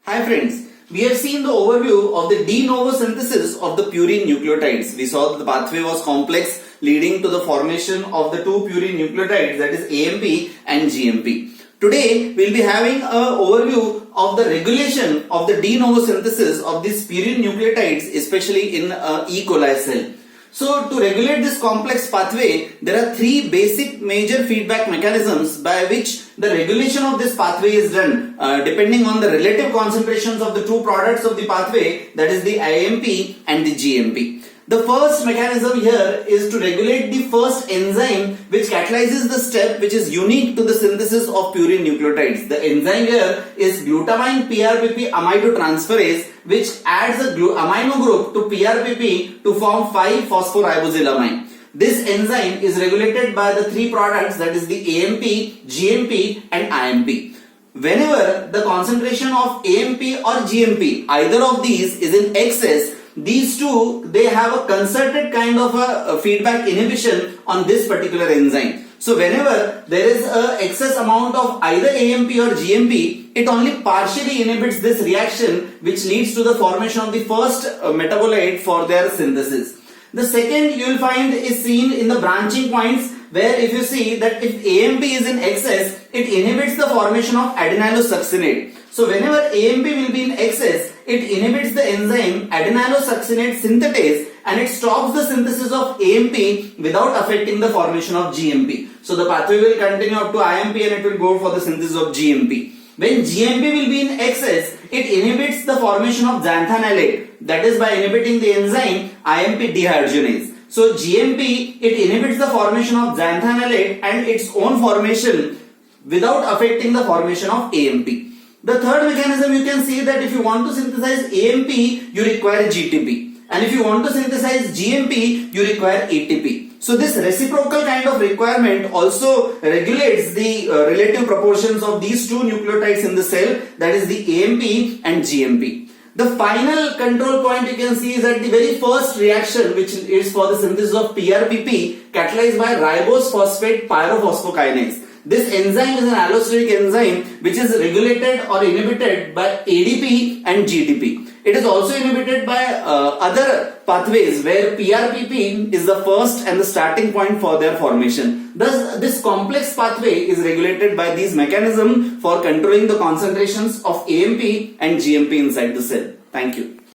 Hi friends, we have seen the overview of the de novo synthesis of the purine nucleotides. We saw that the pathway was complex, leading to the formation of the two purine nucleotides, that is AMP and GMP. Today we will be having an overview of the regulation of the de novo synthesis of these purine nucleotides, especially in E. coli cell. So to regulate this complex pathway, there are three basic major feedback mechanisms by which the regulation of this pathway is done depending on the relative concentrations of the two products of the pathway, that is the IMP and the GMP. The first mechanism here is to regulate the first enzyme which catalyzes the step which is unique to the synthesis of purine nucleotides. The enzyme here is glutamine PRPP amidotransferase, which adds a amino group to PRPP to form 5-phosphoribosylamine. This enzyme is regulated by the three products, that is the AMP, GMP and IMP. Whenever the concentration of AMP or GMP, either of these, is in excess, these two, they have a concerted kind of a feedback inhibition on this particular enzyme. So whenever there is a excess amount of either AMP or GMP, it only partially inhibits this reaction, which leads to the formation of the first metabolite for their synthesis. The second you will find is seen in the branching points, where if you see that if AMP is in excess, it inhibits the formation of adenylosuccinate. So whenever AMP will be in excess, it inhibits the enzyme adenylosuccinate synthetase and it stops the synthesis of AMP without affecting the formation of GMP. So the pathway will continue up to IMP and it will go for the synthesis of GMP. When GMP will be in excess, it inhibits the formation of xanthanylate, that is by inhibiting the enzyme IMP dehydrogenase. So GMP, it inhibits the formation of xanthanylate and its own formation without affecting the formation of AMP. The third mechanism, you can see that if you want to synthesize AMP, you require GTP, and if you want to synthesize GMP, you require ATP. So this reciprocal kind of requirement also regulates the relative proportions of these two nucleotides in the cell, that is the AMP and GMP. The final control point you can see is at the very first reaction, which is for the synthesis of PRPP catalyzed by ribose phosphate pyrophosphokinase. This enzyme is an allosteric enzyme which is regulated or inhibited by ADP and GTP. It is also inhibited by other pathways where PRPP is the first and the starting point for their formation. Thus, this complex pathway is regulated by these mechanisms for controlling the concentrations of AMP and GMP inside the cell. Thank you.